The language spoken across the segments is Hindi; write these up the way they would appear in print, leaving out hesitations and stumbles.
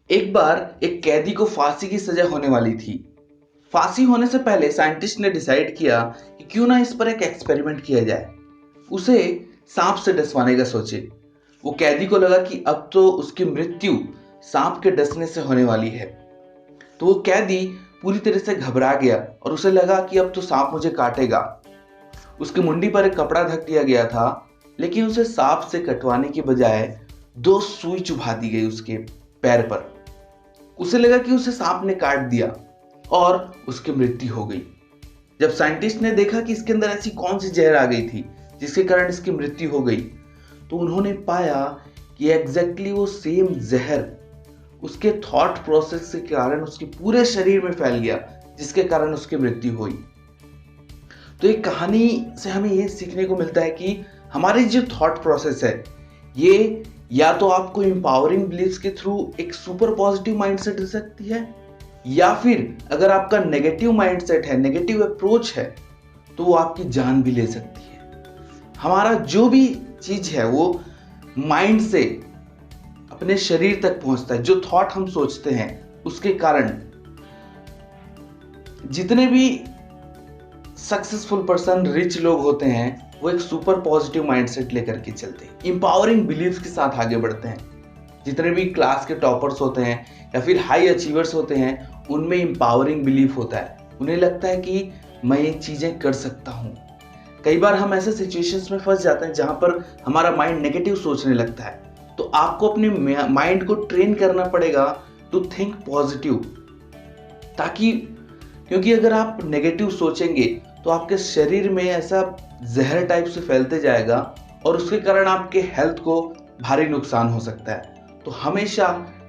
एक बार एक कैदी को फांसी की सजा होने वाली थी। फांसी होने से पहले साइंटिस्ट ने डिसाइड किया कि क्यों ना इस पर एक एक्सपेरिमेंट किया जाए। उसे सांप से डसवाने का सोचे। वो कैदी को लगा कि अब तो उसकी मृत्यु सांप के डसने से होने वाली है। तो वो कैदी पूरी तरह से घबरा गया और उसे लगा कि अब तो सांप मुझे काटेगा। उसकी मुंडी पर एक कपड़ा ढक दिया गया था, लेकिन उसे सांप से कटवाने की बजाय दो सुई चुभा दी गई उसके पैर पर। उसे लगा कि उसे सांप ने काट दिया और उसकी मृत्यु हो गई। जब साइंटिस्ट ने देखा कि इसके अंदर ऐसी कौन सी जहर आ गई थी जिसके कारण इसकी मृत्यु हो गई, तो उन्होंने पाया कि एग्जैक्टली वो सेम जहर उसके थॉट प्रोसेस के कारण उसके पूरे शरीर में फैल गया, जिसके कारण उसकी मृत्यु हुई। तो एक कहानी से हमें ये सीखने को मिलता है कि हमारी जो थॉट प्रोसेस है, ये या तो आपको एम्पावरिंग बिलीफ्स के थ्रू एक सुपर पॉजिटिव माइंडसेट दे सकती है, या फिर अगर आपका नेगेटिव माइंडसेट है, नेगेटिव अप्रोच है, तो वो आपकी जान भी ले सकती है। हमारा जो भी चीज है वो माइंड से अपने शरीर तक पहुंचता है। जो थॉट हम सोचते हैं उसके कारण जितने भी सक्सेसफुल पर्सन, रिच लोग होते हैं, वो एक सुपर पॉजिटिव माइंडसेट लेकर के चलते हैं, इंपावरिंग बिलीफ के साथ आगे बढ़ते हैं। जितने भी क्लास के टॉपर्स होते हैं या फिर हाई अचीवर्स होते हैं, उनमें इंपावरिंग बिलीफ होता है। उन्हें लगता है कि मैं ये चीजें कर सकता हूँ। कई बार हम ऐसे सिचुएशंस में फंस जाते हैं जहां पर हमारा माइंड नेगेटिव सोचने लगता है। तो आपको अपने माइंड को ट्रेन करना पड़ेगा टू थिंक पॉजिटिव, ताकि क्योंकि अगर आप नेगेटिव सोचेंगे तो आपके शरीर में ऐसा जहर टाइप से फैलते जाएगा और उसके कारण आपके हेल्थ को भारी नुकसान हो सकता है। तो हमेशा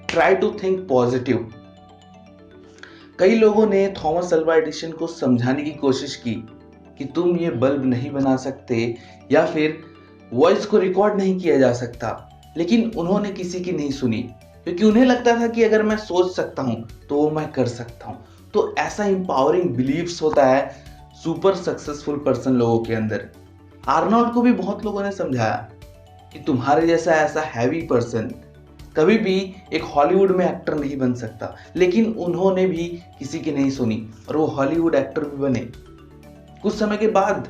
ट्राई टू थिंक पॉजिटिव। कई लोगों ने थॉमस अल्वा एडिसन को समझाने की कोशिश की कि तुम ये बल्ब नहीं बना सकते या फिर वॉइस को रिकॉर्ड नहीं किया जा सकता, लेकिन उन्होंने किसी की नहीं सुनी, क्योंकि उन्हें लगता था कि अगर मैं सोच सकता हूं तो वो मैं कर सकता हूं। तो ऐसा इंपावरिंग बिलीव्स होता है सुपर सक्सेसफुल पर्सन लोगों के अंदर। आर्नोल्ड को भी बहुत लोगों ने समझाया कि तुम्हारे जैसा ऐसा हैवी पर्सन कभी भी एक हॉलीवुड में एक्टर नहीं बन सकता, लेकिन उन्होंने भी किसी की नहीं सुनी और वो हॉलीवुड एक्टर भी बने। कुछ समय के बाद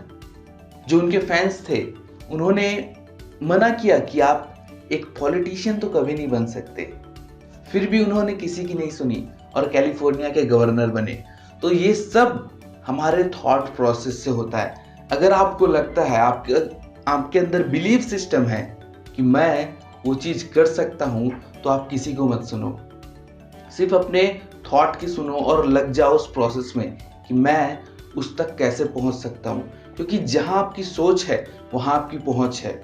जो उनके फैंस थे, उन्होंने मना किया कि आप एक पॉलिटिशियन तो कभी नहीं बन सकते, फिर भी उन्होंने किसी की नहीं सुनी और कैलिफोर्निया के गवर्नर बने। तो ये सब हमारे थॉट प्रोसेस से होता है। अगर आपको लगता है, आपके अंदर बिलीफ सिस्टम है कि मैं वो चीज कर सकता हूं, तो आप किसी को मत सुनो, सिर्फ अपने थॉट की सुनो और लग जाओ उस प्रोसेस में कि मैं उस तक कैसे पहुंच सकता हूं। क्योंकि जहां आपकी सोच है वहां आपकी पहुंच है।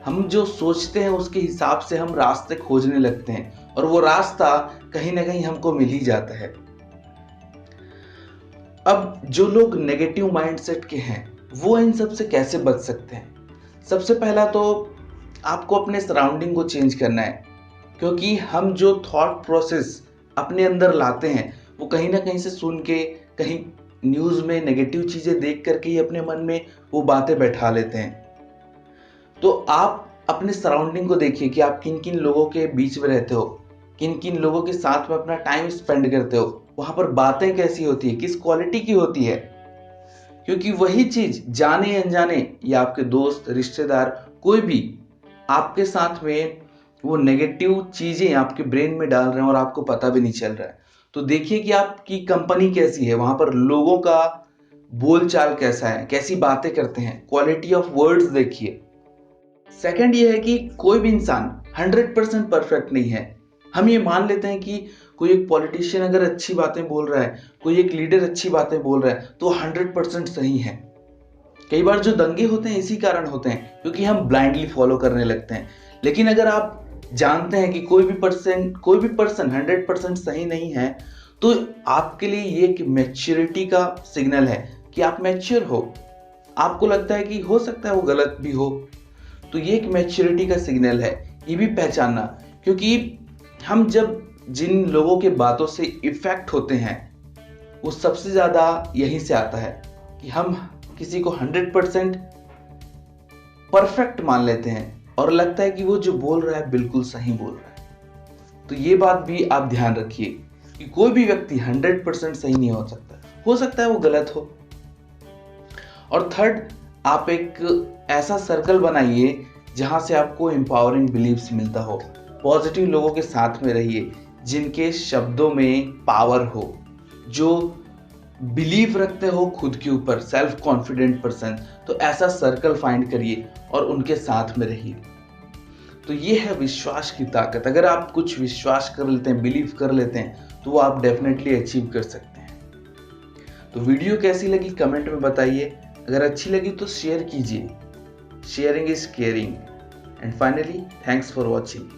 हम जो सोचते हैं उसके हिसाब से हम रास्ते खोजने लगते हैं और वो रास्ता कहीं ना कहीं हमको मिल ही जाता है। अब जो लोग नेगेटिव माइंडसेट के हैं, वो इन सब से कैसे बच सकते हैं? सबसे पहला तो आपको अपने सराउंडिंग को चेंज करना है, क्योंकि हम जो थॉट प्रोसेस अपने अंदर लाते हैं वो कहीं ना कहीं से सुन के, कहीं न्यूज़ में नेगेटिव चीज़ें देख करके ही अपने मन में वो बातें बैठा लेते हैं। तो आप अपने सराउंडिंग को देखिए कि आप किन किन लोगों के बीच में रहते हो, किन किन लोगों के साथ में अपना टाइम स्पेंड करते हो, वहां पर बातें कैसी होती है, किस क्वालिटी की होती है। क्योंकि वही चीज जाने अनजाने या आपके दोस्त, रिश्तेदार, कोई भी आपके साथ में वो नेगेटिव चीजें आपके ब्रेन में डाल रहे हैं और आपको पता भी नहीं चल रहा है। तो देखिए कि आपकी कंपनी कैसी है, वहां पर लोगों का बोलचाल कैसा है, कैसी बातें करते हैं, क्वालिटी ऑफ वर्ड्स देखिए। सेकंड ये है कि कोई भी इंसान 100% परफेक्ट नहीं है। हम ये मान लेते हैं कि कोई एक पॉलिटिशियन अगर अच्छी बातें बोल रहा है, कोई एक लीडर अच्छी बातें बोल रहा है, तो 100% सही है। कई बार जो दंगे होते हैं इसी कारण होते हैं, क्योंकि हम ब्लाइंडली फॉलो करने लगते हैं। लेकिन अगर आप जानते हैं कि कोई भी पर्सन 100% सही नहीं है, तो आपके लिए ये एक मैच्योरिटी का सिग्नल है कि आप मैच्योर हो। आपको लगता है कि हो सकता है वो गलत भी हो, तो ये एक मैच्योरिटी का सिग्नल है, ये भी पहचानना। क्योंकि हम जब जिन लोगों के बातों से इफेक्ट होते हैं, वो सबसे ज्यादा यहीं से आता है कि हम किसी को 100% परफेक्ट मान लेते हैं और लगता है कि वो जो बोल रहा है बिल्कुल सही बोल रहा है। तो ये बात भी आप ध्यान रखिए कि कोई भी व्यक्ति 100% सही नहीं हो सकता है वो गलत हो। और थर्ड, आप एक ऐसा सर्कल बनाइए जहां से आपको एम्पावरिंग बिलीव्स मिलता हो। पॉजिटिव लोगों के साथ में रहिए जिनके शब्दों में पावर हो, जो बिलीव रखते हो खुद के ऊपर, सेल्फ कॉन्फिडेंट पर्सन। तो ऐसा सर्कल फाइंड करिए और उनके साथ में रहिए। तो ये है विश्वास की ताकत। अगर आप कुछ विश्वास कर लेते हैं, बिलीव कर लेते हैं, तो वो आप डेफिनेटली अचीव कर सकते हैं। तो वीडियो कैसी लगी कमेंट में बताइए। अगर अच्छी लगी तो शेयर कीजिए। Sharing is caring. And finally, thanks for watching.